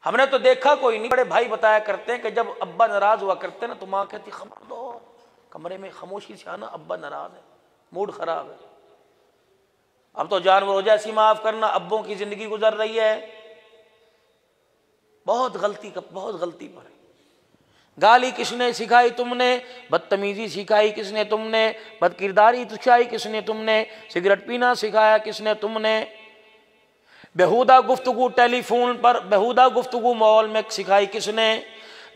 हमने तो देखा कोई नहीं। बड़े भाई बताया करते हैं कि जब अब्बा नाराज हुआ करते ना तो माँ कहती खबर दो, कमरे में खामोशी से आना, अब्बा नाराज है, मूड खराब है। अब तो जानवरों जैसी माफ करना अब्बों की जिंदगी गुजर रही है। बहुत गलती पर है। गाली किसने सिखाई तुमने, बदतमीजी सिखाई किसने तुमने, बदकिरदारी सिखाई किसने तुमने, सिगरेट पीना सिखाया किसने तुमने, बेहुदा गुफ्तगू टेलीफोन पर, बेहुदा गुफ्तगू मॉल में सिखाई किसने।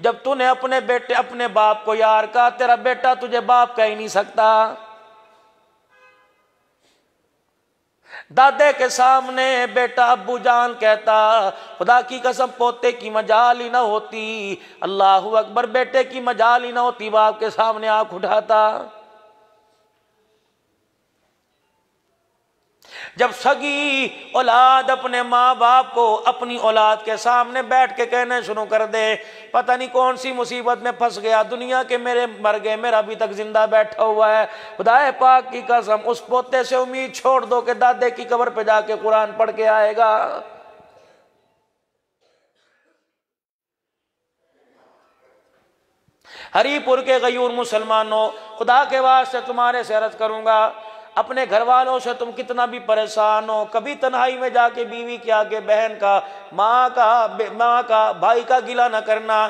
जब तूने अपने बेटे अपने बाप को यार कहा, तेरा बेटा तुझे बाप कह ही नहीं सकता। दादे के सामने बेटा अब्बू जान कहता, खुदा की कसम पोते की मजाल ही ना होती। अल्लाहू अकबर, बेटे की मजाल ही ना होती, बाप के सामने आंख उठाता। जब सगी औलाद अपने माँ बाप को अपनी औलाद के सामने बैठ के कहने शुरू कर दे, पता नहीं कौन सी मुसीबत में फंस गया, दुनिया के मेरे मर गए, मेरा अभी तक जिंदा बैठा हुआ है, खुदाए पाक की कसम उस पोते से उम्मीद छोड़ दो कि दादे की कब्र पे जाके कुरान पढ़ के आएगा। हरीपुर के गयूर मुसलमानों, खुदा के वास्ते तुम्हारे से अर्ज करूंगा, अपने घर वालों से तुम कितना भी परेशान हो, कभी तन्हाई में जाके बीवी के आगे बहन का, माँ का, भाई का गिला न करना।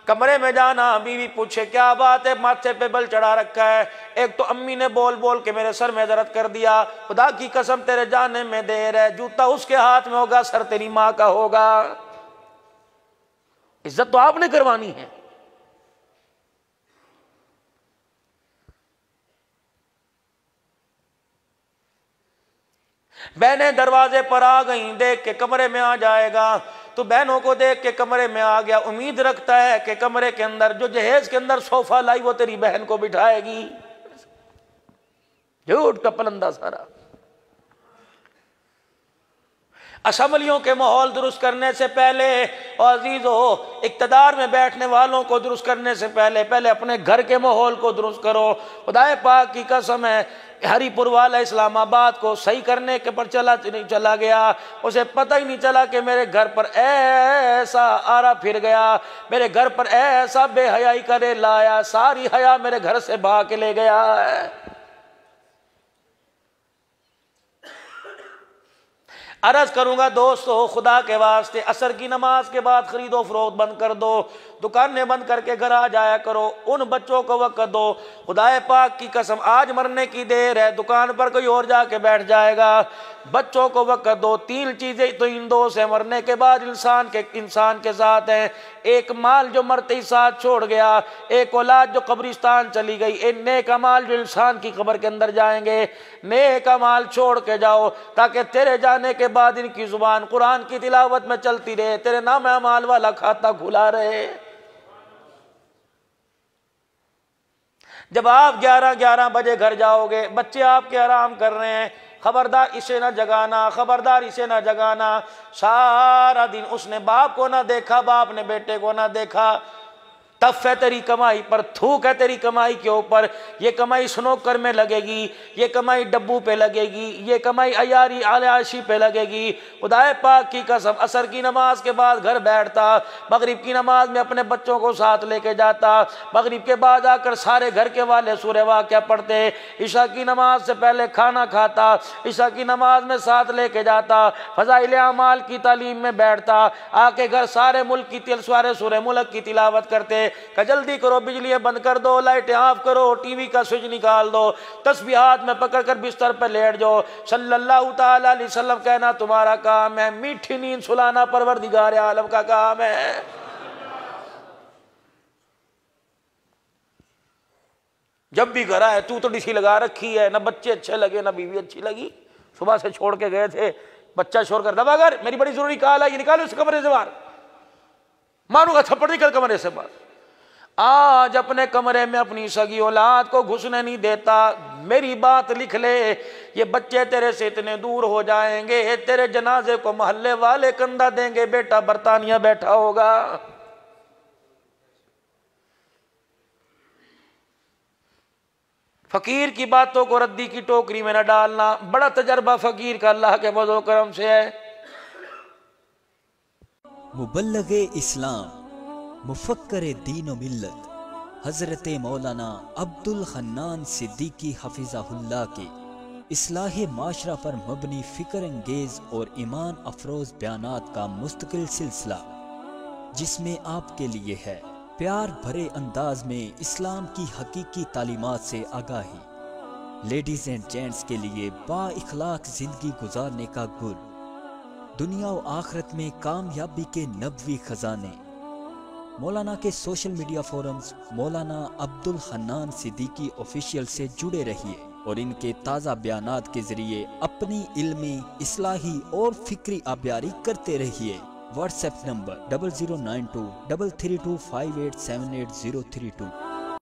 कमरे में जाना, बीवी पूछे क्या बात है, माथे पे बल चढ़ा रखा है, एक तो अम्मी ने बोल बोल के मेरे सर में दर्द कर दिया, खुदा की कसम तेरे जाने में देर है, जूता उसके हाथ में होगा, सर तेरी माँ का होगा। इज्जत तो आपने करवानी है। बहनें दरवाजे पर आ गई, देख के कमरे में आ जाएगा, तो बहनों को देख के कमरे में आ गया, उम्मीद रखता है कि कमरे के अंदर जो जहेज के अंदर सोफा लाई वो तेरी बहन को बिठाएगी। झूठ का पलंदा सारा। असेंबलियों के माहौल दुरुस्त करने से पहले और अजीजों, इक्तदार में बैठने वालों को दुरुस्त करने से पहले अपने घर के माहौल को दुरुस्त करो। खुदाए पाक की कसम है, हरीपुर वाला इस्लामाबाद को सही करने के पर चला गया, उसे पता ही नहीं चला कि मेरे घर पर ऐसा आरा फिर गया, मेरे घर पर ऐसा बेहयाई करे लाया, सारी हया मेरे घर से भाग के ले गया है। अर्ज करूंगा दोस्तों, खुदा के वास्ते असर की नमाज के बाद खरीदो फरोख्त बंद कर दो, दुकानें बंद करके घर आ जाया करो, उन बच्चों को वक्त दो। खुदाए पाक की कसम आज मरने की देर है, दुकान पर कोई और जाके बैठ जाएगा, बच्चों को वक्त दो। तीन चीजें तो इन दो से मरने के बाद इंसान के साथ है, एक माल जो मरते ही साथ छोड़ गया, एक औलाद जो कब्रिस्तान चली गई, एक नेक अमाल जो इंसान की कब्र के अंदर जाएंगे। नेक अमाल छोड़ के जाओ ताकि तेरे जाने के बाद इनकी जुबान कुरान की तिलावत में चलती रहे, तेरे नाम अमाल वाला खाता खुला रहे। जब आप 11 बजे घर जाओगे, बच्चे आपके आराम कर रहे हैं, खबरदार इसे ना जगाना, खबरदार इसे ना जगाना। सारा दिन उसने बाप को ना देखा, बाप ने बेटे को ना देखा, तफ है तेरी कमाई पर, थूक है तेरी कमाई के ऊपर। ये कमाई स्नोकर में लगेगी, ये कमाई डब्बू पे लगेगी, ये कमाई अयारी आयाशी पे लगेगी। खुदाए पाक की कसम असर की नमाज के बाद घर बैठता, मगरिब की नमाज में अपने बच्चों को साथ लेके जाता, मगरिब के बाद आकर सारे घर के वाले सूरह वाक़िया पढ़ते, ईशा की नमाज से पहले खाना खाता, ईशा की नमाज में साथ लेके जाता, फज़ाइल अमाल की तालीम में बैठता, आके घर सारे मुल्क की सारे सूरह मुल्क की तिलावत करते। जल्दी करो, बिजलियां बंद कर दो, लाइटें ऑफ करो, टीवी का स्विच निकाल दो, तस्बीह हाथ में पकड़कर बिस्तर पर लेट जाओ। सल्लल्लाहु ताला अलैहि वसल्लम कहना तुम्हारा काम है, मीठी नींद सुलाना परवरदिगार आलम का काम है। जब भी घर आए तू तो डीसी लगा रखी है, ना बच्चे अच्छे लगे ना बीवी अच्छी लगी, सुबह से छोड़ के गए थे, बच्चा शोर कर दबा कर, मेरी बड़ी जरूरी कॉल है, ये निकालो इस कमरे से बाहर, मारूंगा थप्पड़, निकल कमरे से बाहर। आज अपने कमरे में अपनी सगी औलाद को घुसने नहीं देता। मेरी बात लिख ले, ये बच्चे तेरे से इतने दूर हो जाएंगे, तेरे जनाजे को मोहल्ले वाले कंधा देंगे, बेटा बरतानिया बैठा होगा। फकीर की बातों को रद्दी की टोकरी में न डालना, बड़ा तजर्बा फकीर का अल्लाह के फज़ल व करम से है। मुबल्लगे इस्लाम मुफक्कर दीन व मिल्लत हज़रत मौलाना अब्दुल हन्नान सिद्दीकी हफिज़हुल्लाह के इस्लाह माशरा पर मबनी फ़िक्र अंगेज़ और ईमान अफरोज़ बयानात का मुस्तकिल सिलसिला, जिसमें आपके लिए है प्यार भरे अंदाज में इस्लाम की हकीकी तालीमात से आगाही, लेडीज़ एंड जेंट्स के लिए बा-इखलाक ज़िंदगी गुजारने का गुल, दुनिया और आखिरत में कामयाबी के नबवी खजाने। मौलाना के सोशल मीडिया फोरम्स मौलाना अब्दुल हन्नान सिद्दीकी ऑफिशियल से जुड़े रहिए और इनके ताज़ा बयानात के जरिए अपनी इल्मी, इस्लाही और फिक्री आबियारी करते रहिए। WhatsApp number 0092 332 5878 032।